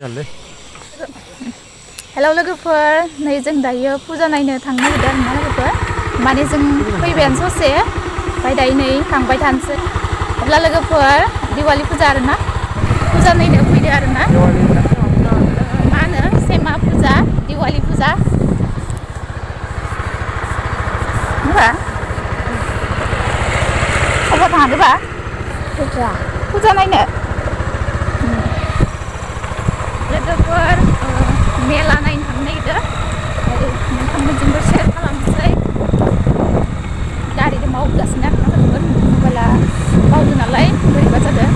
Hello लोगोफोर नै जों दायो फुजा नायनो थांनो नागिरदों आरोना लोगोफोर माने जों फैबायानो ससे ओमफ्राय दायो नै थांबाय थानोसै अब्ला लोगोफोर दिवाली फुजा आरोना फुजा नायनो फैदो आरोना मा होनो सेमा फुजा दिवाली फुजा होनबा अबाव थांदोंबा फुजा नायनो लोगोफोर मेला नायनो थांनो नागिरदों आरो नोंथांमोनजोंबो शेयार खालामनोसै गारिजों मावगासिनो आरोना लोगोफोर मबाइला मावदों नालाय बोरैबा जादों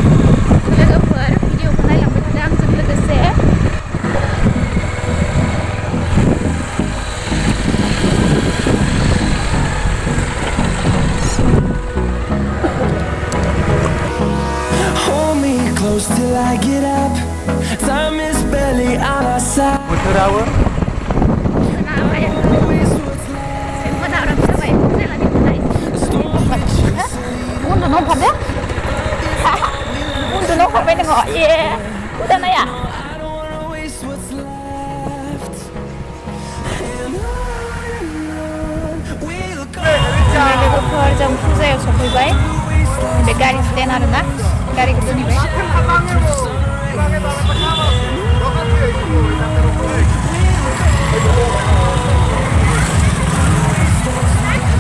लोगोफोर भिडिअखौ नायलांबाय थादों आंजों लोगोसे Till I get up, time is barely on our side. बोथोराबो उन्दुनो ओंखारदों उन्दुनो ओंखारबाय नोङो ए फुजा नाया लोगोफोर जों फुजायाव सफैबाय बे गारि स्टेन्ड आरोना गारिखौ दोनबाय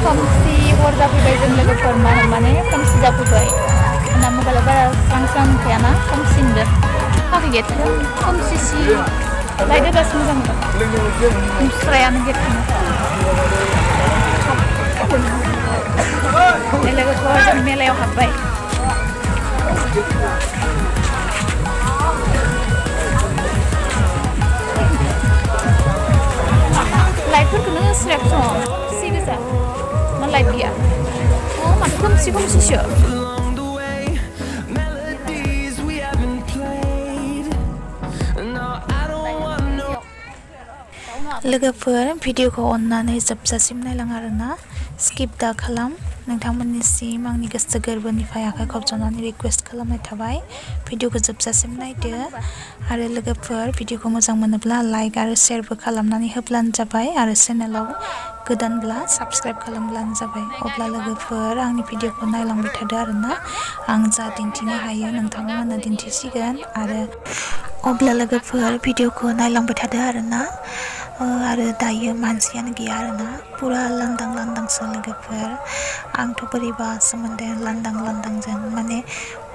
खोमसि हर जाफैबाय जों लोगोफोर माने खोमसि जाफैबाय ना मबाइला बारा स्रां स्रां नुखायाना खोमसि नुदों थाखै गेटखौ खोमसिसि लाइट होबासो मोजां नुदों नुस्रायानो गेटखौनो लोगोफोर जों मेलायाव हाबबाय लाइटफोरखौनो स्रेबस' खुसि गोजा मा लाइट गैया अ माथो खोमसि खोमसिसो लोगोफोर भिडिअखौ अननानै जोबजासिम नायलां आरोना स्किप दा खालाम नोंथांमोननिसिम आंनि गोसो गोरबोनिफ्राय आखाइ खबज'नानै रिकुवेस्ट खालामनाय थाबाय भिडिअखौ जोबजासिम नायदो आरो लोगोफोर भिडिअखौ मोजां मोनोब्ला लाइक आरो शेयारबो खालामनानै होब्लानो जाबाय आरो चेनेलाव गोदानब्ला साबस्क्राइब खालामब्लानो जाबाय अब्ला लोगोफोर आंनि भिडिअखौ नायलांबाय थादो आरोना आं जा दिन्थिनो हायो नोंथांमोननो दिन्थिसिगोन आरो अब्ला लोगोफोर भिडिअखौ नायलांबाय थादो आरोना आरो दायो मानसियानो गैया आरोना पुरा लांदां लांदांसो लोगोफोर आंथ' बोरैबा सोमोन्दो लांदांजों माने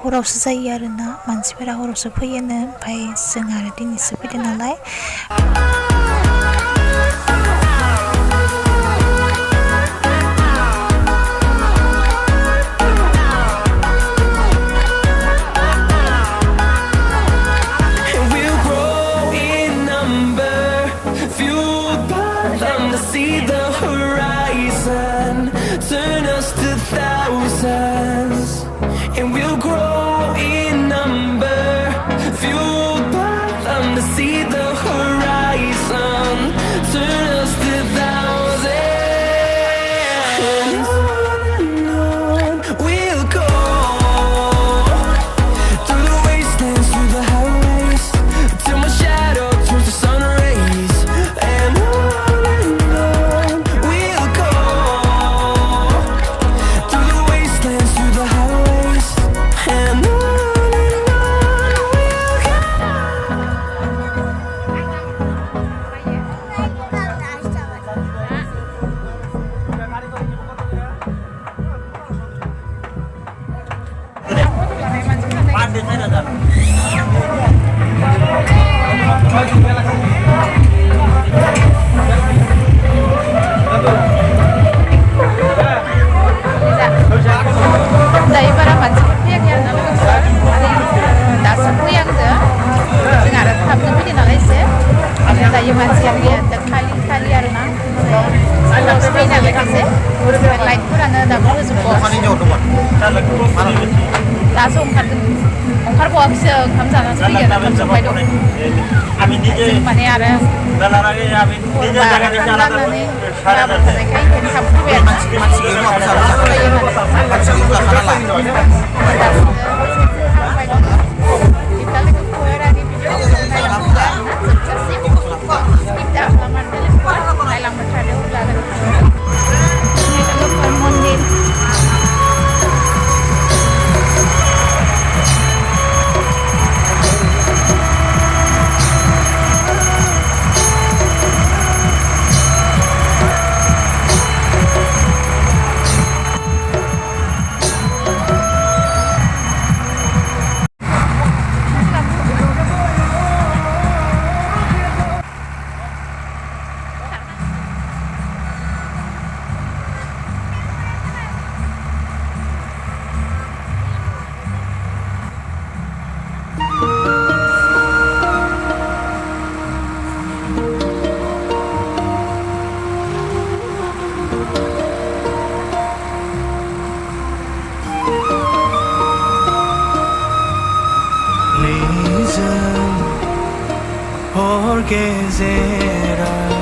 हरावसो जायो आरोना मानसिफोरा हरावसो फैयोनो ओमफ्राय जों आरो दिनैसो फैदों नालाय Turn us to thousands, and we'll grow in number, fueled by them to see the horizon. Turn us to thousands, and on we'll go, through the wastelands, through the highways, till my shadow turns to sun rays, and on we'll go. दायो बारा मानसिफोर फैयाखै आरोना लोगोफोर दासो फैहांदों जों आरो थाबनो फैदों नालाय एसे आरो दायो मानसियानो गैया खालि आरोना सानावसो फैयो नालाय खायसे लाइटफोरानो दाबो होजोबबावाखै दासो ओंखारबावाखैसो ओंखाम जानासो फैयो ओंखाम संबाय दं जों माने आरो जानानै लाबोखानायखाय ओंखायनो थाब फैबाय आरोना gezeran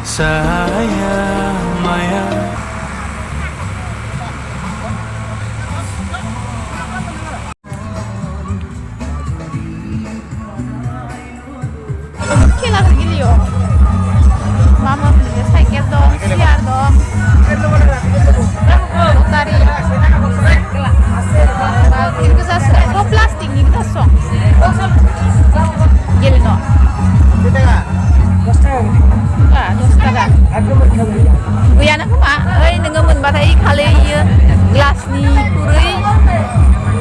saya maya Kilas geliyor. Mama bize saykel dong, siar dong. Tari. Kita sasa, so plastik ni kita song. Gel no. Dosta. Guyana kuma, dengan menbatai kali gelas ni kurui.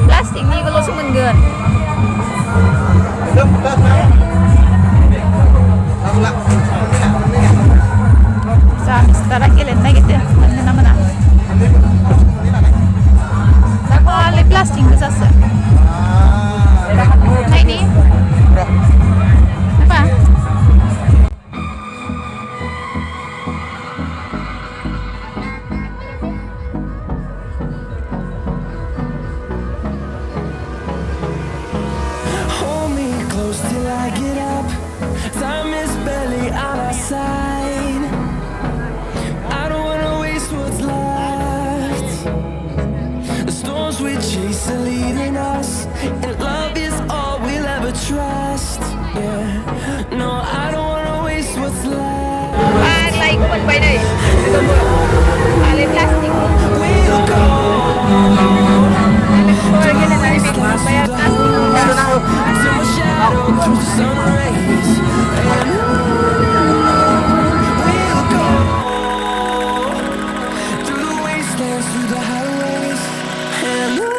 Plastik ni kalau semengen. Setelah kalian naik itu, mana? Kalau plastik bisa sah. Nah ini, apa? hold me close till I get up. Time is barely on our side. I don't wanna waste what's left. The storms we chase are leading us, and love is all we'll ever trust. Yeah, no, I don't wanna waste what's left. Like pun by day. Alih plastik. We'll go. Bayar plastik. Till my shadow through the sun rays, and we'll go through the wastelands, through the highways, and on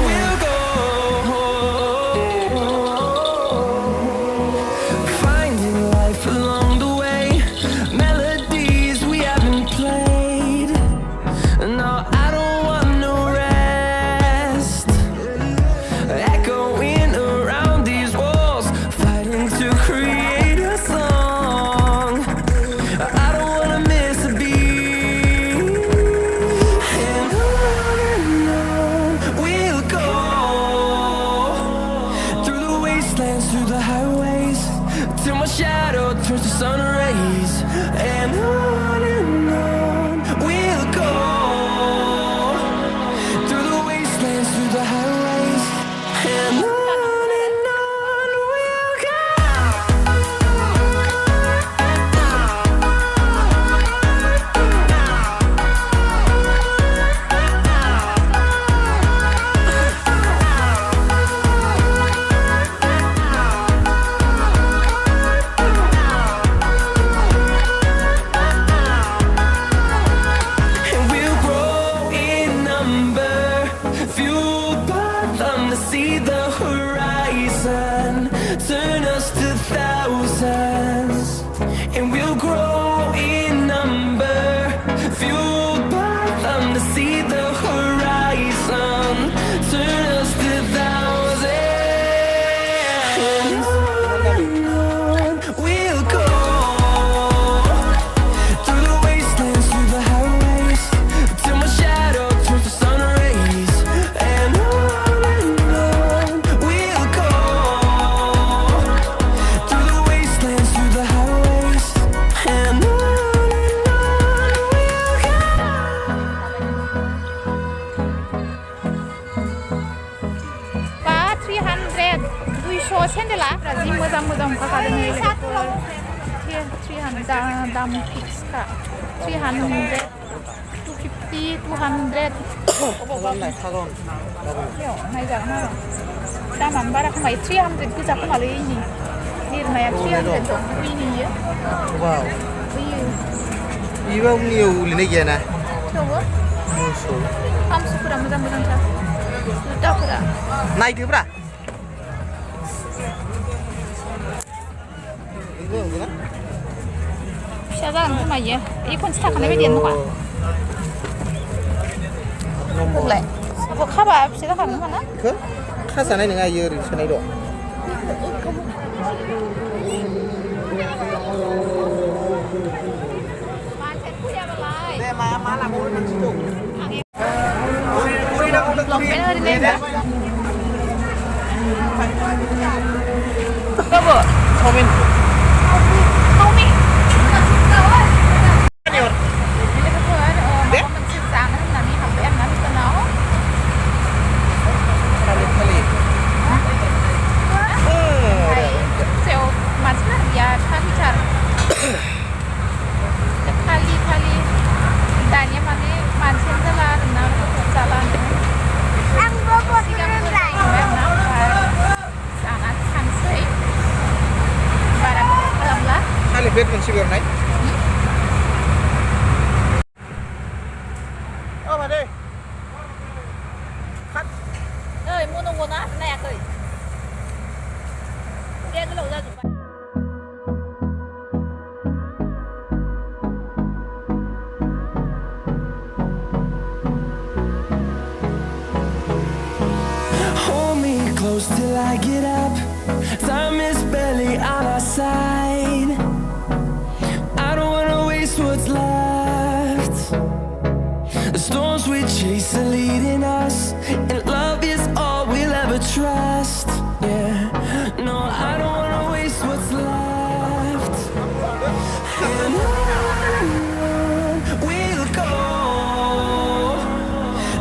we'll go. Finding life along the way, melodies we haven't played. No, I don't want no rest. Echoing around these walls, fighting to create a song. I don't wanna miss a beat. And on we'll go through the wastelands, through the highways, till my shadow turns to sun rays, and on we'll go through the wastelands, through the highways, and on we'll go. And we'll grow in number, fueled by them to see the horizon, turn us to thousands. And we'll grow in number, fueled by them to see the horizon, turn us to thousands. And on we'll go through the wastelands, through the highways, till my shadow turns to sun rays, and on we'll go through the wastelands, through the highways, and on we'll go. Pak 300, 200 sen lah. Rajin mudam kakak dengan lekor. 300 dam fix kak. 300, 250, 200. Yo, naik mana? Daman barak mai 300 tu cakap malu ini. Ni mai 300 dong ini ya. Wow. Iya. Iba nhiều lên đây nè. Coba. Musuh. Kamu suka mudam cak. Sudah sudah. Naik dia berapa? Itu bukan? फिसा जागोन खोमा इयो इ खनसे थाखानाय बायदियानो नङा होलाय बेखौ खाबा फिसा जाखागोन खोमा ना बेखौ खाजानाय नङा इयो ओरै सोनाय दं दे मा लाबो मोनसेखौ लंपेन्ट ओरैनो Coba. Komen. Tommy. Nior. Ini betul. Mau menciptakan nanti sampai nanti kenal. Kali. Sel macam dia kali car. Kali. Tanya mana macam jalan, nama jalan. Ang robot berai. Sangat santai. Barang dalamlah. Kali bed moनसे बेरनाय मा दे ओइ मनंगना नायाखै दे गोलाव जाजोबबाय Hold me close till I get up. Time is barely on our side. I don't wanna waste what's left. The storms we chase are leading us, and love is all we'll ever trust. Yeah, no, I don't wanna waste what's left. And on we'll go,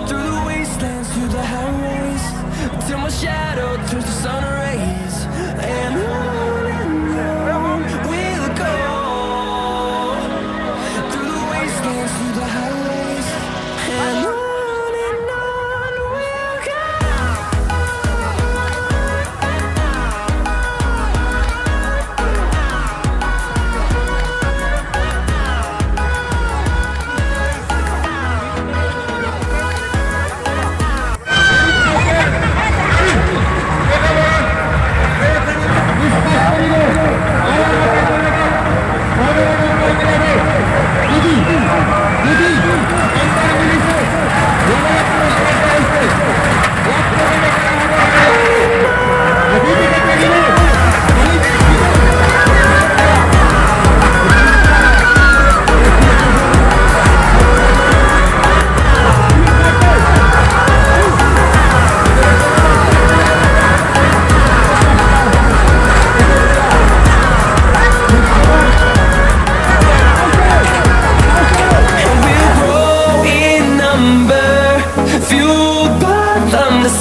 through the wastelands, through the highways, till my shadow turns to sun rays. And on we'll go, through the wastelands, through the highways, and on we'll go.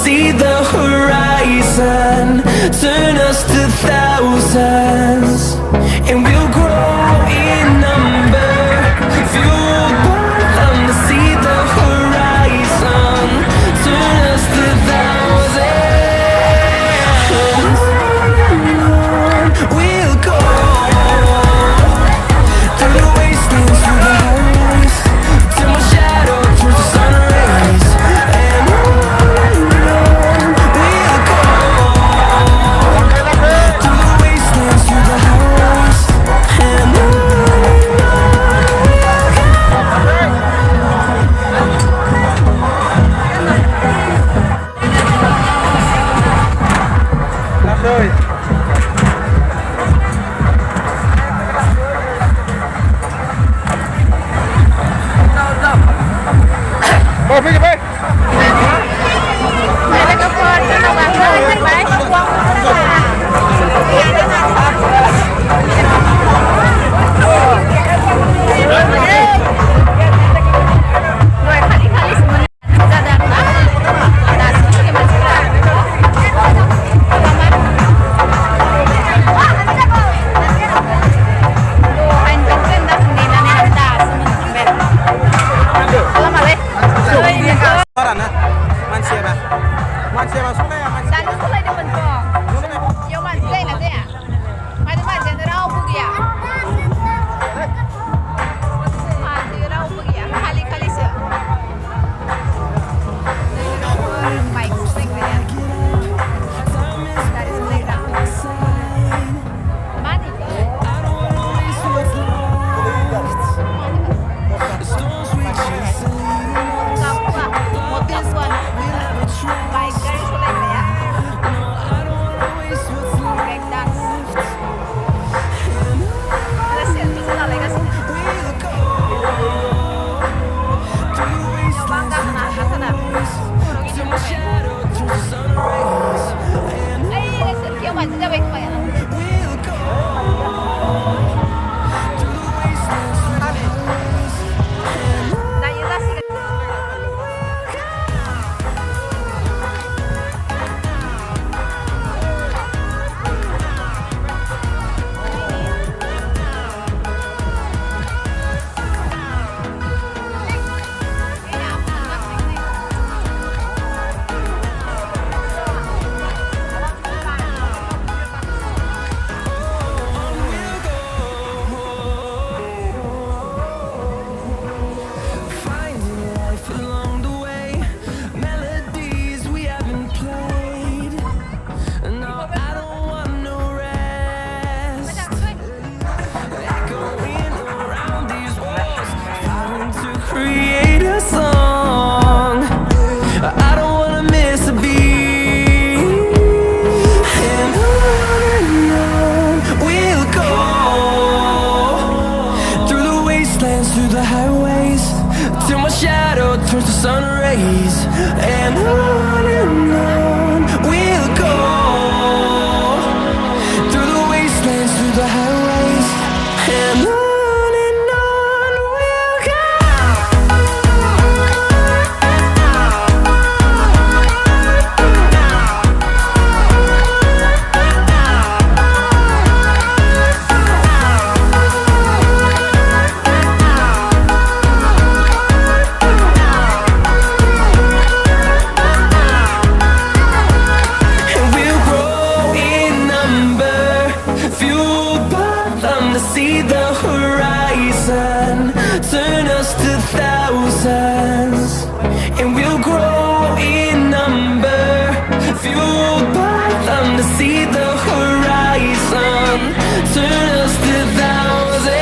See the horizon, turn us to thousands, and we'll grow in number. Fueled by them to see the horizon, turn us to thousands. We'll go through the wastelands, through the highways, till my shadow turns to sun rays. And we'll go through the wastelands, through the highways. wanna see the horizon, turn us to thousands.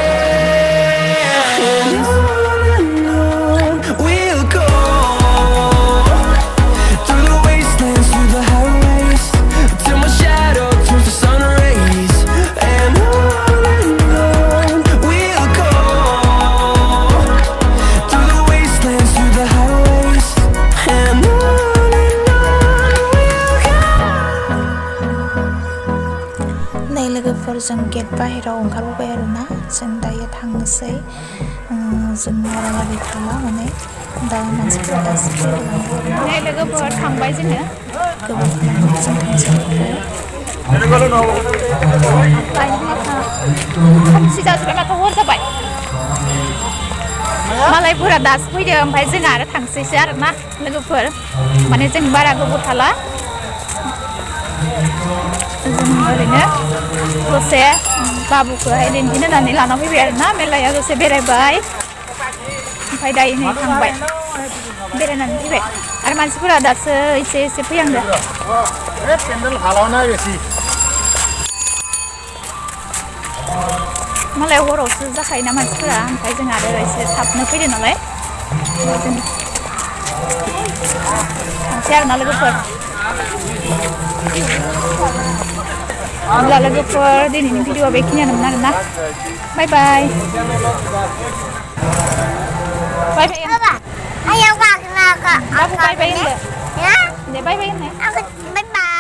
And on we'll go, through the wastelands, through the highways, till my shadow turns to sun rays. And on we'll go, through the wastelands, through the highways. And on we'll go. नै लोगोफोरजों gate बाहेराव ओंखारबोबाय आरोना जों दायो थांनोसै जों बारालागै थाला माने दा मानसिफोरा दासो फैलांबाय नै लोगोफोर थांबाय जोङो गोबाव खालामनानै जों थांसै खोमसि जाजोब्बाय माथो हर जाबाय मालायफोरा दासो फैदों ओमफ्राय जों आरो थांसैसो आरोना लोगोफोर माने जों बारा गोबाव थाला जों ओरैनो दसे बाबुखौहाय दिन्थिनो होननानै लाना फैबाय आरोना मेलायाव दसे बेरायबाय ओमफ्राय दायो नै थांबाय बेरायनानै फैबाय आरो मानसिफोरा दासो एसे एसे फैहांदों मालाय हरावसो जाखायोना मानसिफोरा ओमफ्राय जों आरो एसे थाबनो फैदों नालाय जों थांसै आरोना लोगोफोर अब्ला लोगोफोर दिनैनि भिडिअआ बेखिनियानोमोन आरोना bye bye bye bye Ayaw ka, बाबु बाय बाय होनदो Ha? दे बाय बाय होननाय Ako, bye-bye.